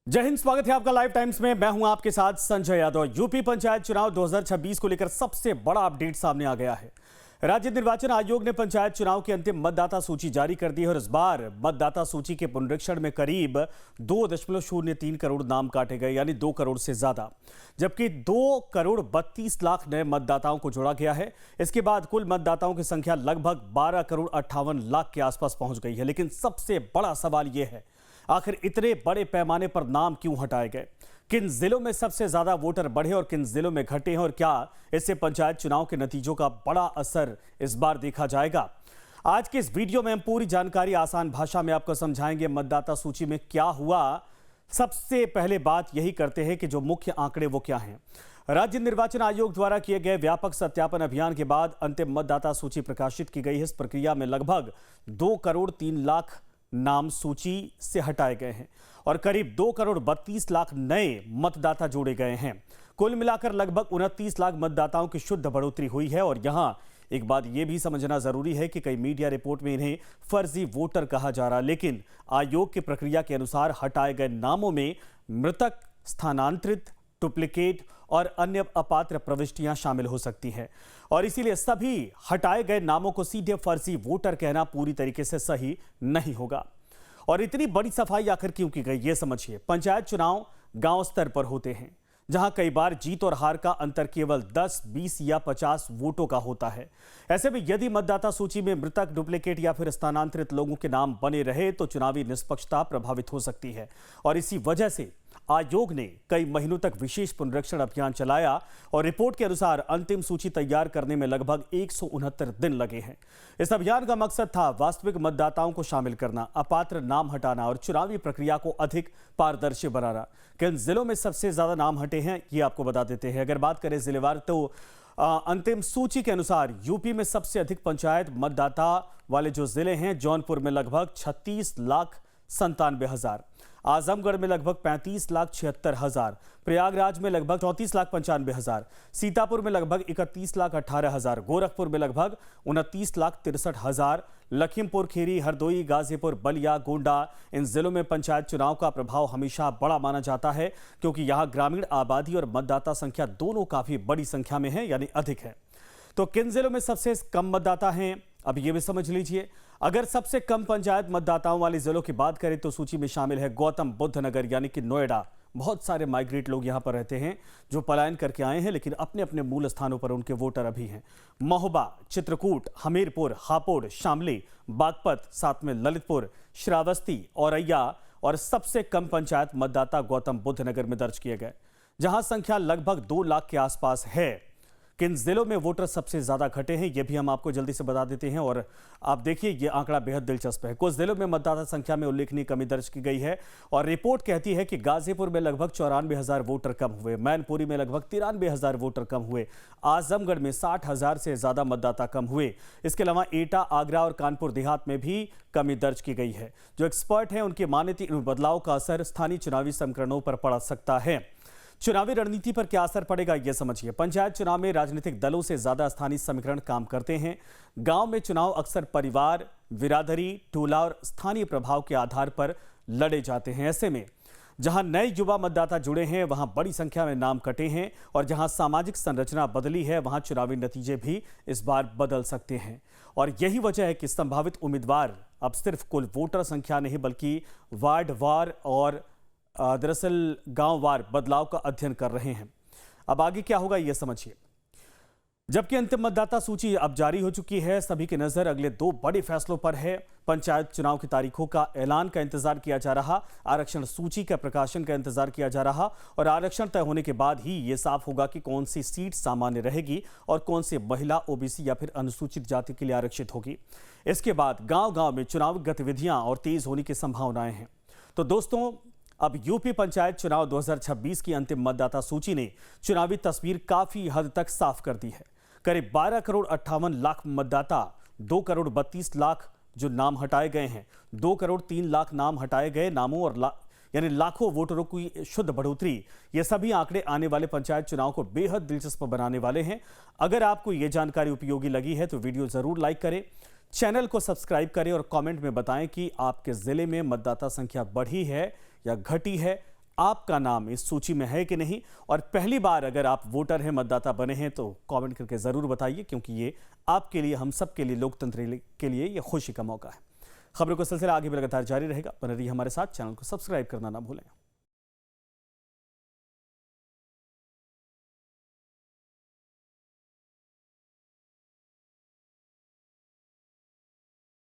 जय हिंद। स्वागत है आपका लाइव टाइम्स में। मैं हूं आपके साथ संजय यादव। यूपी पंचायत चुनाव 2026 को लेकर सबसे बड़ा अपडेट सामने आ गया है। राज्य निर्वाचन आयोग ने पंचायत चुनाव की अंतिम मतदाता सूची जारी कर दी है और इस बार मतदाता सूची के पुनरीक्षण में करीब 2.03 करोड़ नाम काटे गए, यानी 2 करोड़ से ज्यादा, जबकि 2 करोड़ 32 लाख नए मतदाताओं को जोड़ा गया है। इसके बाद कुल मतदाताओं की संख्या लगभग 12 करोड़ 58 लाख के आसपास पहुंच गई है। लेकिन सबसे बड़ा सवाल यह है, आखिर इतने बड़े पैमाने पर नाम क्यों हटाए गए? किन जिलों में सबसे ज्यादा वोटर बढ़े और किन जिलों में घटे हैं, और क्या इससे पंचायत चुनाव के नतीजों का बड़ा असर इस बार देखा जाएगा? आज के इस वीडियो में हम पूरी जानकारी आसान भाषा में आपको समझाएंगे। मतदाता सूची में क्या हुआ, सबसे पहले बात यही करते हैं कि जो मुख्य आंकड़े वो क्या हैं। राज्य निर्वाचन आयोग द्वारा किए गए व्यापक सत्यापन अभियान के बाद अंतिम मतदाता सूची प्रकाशित की गई है। इस प्रक्रिया में लगभग 2 करोड़ 3 लाख नाम सूची से हटाए गए हैं और करीब 2 करोड़ 32 लाख नए मतदाता जोड़े गए हैं। कुल मिलाकर लगभग 29 लाख मतदाताओं की शुद्ध बढ़ोतरी हुई है। और यहां एक बात यह भी समझना जरूरी है कि कई मीडिया रिपोर्ट में इन्हें फर्जी वोटर कहा जा रहा है, लेकिन आयोग की प्रक्रिया के अनुसार हटाए गए नामों में मृतक, स्थानांतरित, डुप्लीकेट और अन्य अपात्र प्रविष्टियां शामिल हो सकती हैं। और इसीलिए सभी हटाए गए नामों को सीधे फर्जी वोटर कहना पूरी तरीके से सही नहीं होगा। और इतनी बड़ी सफाई आखिर क्यों की गई, ये समझिए। पंचायत चुनाव गांव स्तर पर होते हैं, जहां कई बार जीत और हार का अंतर केवल 10, 20 या 50 वोटों का होता है। ऐसे में यदि मतदाता सूची में मृतक, डुप्लीकेट या फिर स्थानांतरित लोगों के नाम बने रहे तो चुनावी निष्पक्षता प्रभावित हो सकती है। और इसी वजह से आयोग ने कई महीनों तक विशेष पुनरीक्षण अभियान चलाया और रिपोर्ट के अनुसार अंतिम सूची तैयार करने में लगभग 169 दिन लगे हैं। इस अभियान का मकसद था वास्तविक मतदाताओं को शामिल करना, अपात्र नाम हटाना और चुनावी प्रक्रिया को अधिक पारदर्शी बनाना। किन जिलों में सबसे ज्यादा नाम हटे हैं ये आपको बता देते हैं। अगर बात करें जिलेवार तो अंतिम सूची के अनुसार यूपी में सबसे अधिक पंचायत मतदाता वाले जो जिले हैं, जौनपुर में लगभग 36,97,000, आजमगढ़ में लगभग 35,76,000, प्रयागराज में लगभग 34,95,000, सीतापुर में लगभग 31,18,000, गोरखपुर में लगभग 29,63,000, लखीमपुर खीरी, हरदोई, गाजीपुर, बलिया, गोंडा, इन जिलों में पंचायत चुनाव का प्रभाव हमेशा बड़ा माना जाता है, क्योंकि यहां ग्रामीण आबादी और मतदाता संख्या दोनों काफी बड़ी संख्या में है, यानी अधिक है। तो किन जिलों में सबसे कम मतदाता हैं, अब ये भी समझ लीजिए। अगर सबसे कम पंचायत मतदाताओं वाले जिलों की बात करें तो सूची में शामिल है गौतम बुद्ध नगर, यानी कि नोएडा। बहुत सारे माइग्रेट लोग यहां पर रहते हैं जो पलायन करके आए हैं, लेकिन अपने अपने मूल स्थानों पर उनके वोटर अभी हैं। महोबा, चित्रकूट, हमीरपुर, हापुड़, शामली, बागपत, साथ में ललितपुर, श्रावस्ती, औरैया, और सबसे कम पंचायत मतदाता गौतम बुद्ध नगर में दर्ज किए गए, जहां संख्या लगभग 2 लाख के आसपास है। किन जिलों में वोटर सबसे ज्यादा घटे हैं ये भी हम आपको जल्दी से बता देते हैं। और आप देखिए, ये आंकड़ा बेहद दिलचस्प है। कुछ जिलों में मतदाता संख्या में उल्लेखनीय कमी दर्ज की गई है और रिपोर्ट कहती है कि गाजीपुर में लगभग 94,000 वोटर कम हुए, मैनपुरी में लगभग 93,000 वोटर कम हुए, आजमगढ़ में 60,000 से ज्यादा मतदाता कम हुए। इसके अलावा एटा, आगरा और कानपुर देहात में भी कमी दर्ज की गई है। जो एक्सपर्ट हैं उनकी माने तो इन बदलाव का असर स्थानीय चुनावी समीकरणों पर पड़ सकता है। चुनावी रणनीति पर क्या असर पड़ेगा ये समझिए। पंचायत चुनाव में राजनीतिक दलों से ज्यादा स्थानीय समीकरण काम करते हैं। गांव में चुनाव अक्सर परिवार, बिरादरी, टोला और स्थानीय प्रभाव के आधार पर लड़े जाते हैं। ऐसे में जहां नए युवा मतदाता जुड़े हैं वहां बड़ी संख्या में नाम कटे हैं, और जहां सामाजिक संरचना बदली है वहां चुनावी नतीजे भी इस बार बदल सकते हैं। और यही वजह है कि संभावित उम्मीदवार अब सिर्फ कुल वोटर संख्या नहीं बल्कि वार्डवार और दरअसल गांववार बदलाव का अध्ययन कर रहे हैं। अब आगे क्या होगा ये समझिए। जबकि अंतिम मतदाता सूची अब जारी हो चुकी है, सभी की नजर अगले 2 बड़े फैसलों पर है। पंचायत चुनाव की तारीखों का ऐलान का इंतजार किया जा रहा, आरक्षण सूची का प्रकाशन का इंतजार किया जा रहा, और आरक्षण तय होने के बाद ही ये साफ होगा कि कौन सी सीट सामान्य रहेगी और कौन सी महिला, ओबीसी या फिर अनुसूचित जाति के लिए आरक्षित होगी। इसके बाद गांव गांव में चुनाव गतिविधियां और तेज होने की संभावनाएं हैं। तो दोस्तों, अब यूपी पंचायत चुनाव 2026 की अंतिम मतदाता सूची ने चुनावी तस्वीर काफी हद तक साफ कर दी है। करीब 12 करोड़ 58 लाख मतदाता, 2 करोड़ 32 लाख जो नाम हटाए गए हैं, 2 करोड़ 3 लाख नाम हटाए गए नामों और यानी लाखों वोटरों की शुद्ध बढ़ोतरी, ये सभी आंकड़े आने वाले पंचायत चुनाव को बेहद दिलचस्प बनाने वाले हैं। अगर आपको ये जानकारी उपयोगी लगी है तो वीडियो जरूर लाइक करें, चैनल को सब्सक्राइब करें और कमेंट में बताएं कि आपके जिले में मतदाता संख्या बढ़ी है या घटी है। आपका नाम इस सूची में है कि नहीं, और पहली बार अगर आप वोटर हैं, मतदाता बने हैं, तो कमेंट करके ज़रूर बताइए, क्योंकि ये आपके लिए, हम सब के लिए, लोकतंत्र के लिए ये खुशी का मौका है। खबरों का सिलसिला आगे भी लगातार जारी रहेगा। बने रहिए हमारे साथ, चैनल को सब्सक्राइब करना ना भूलें।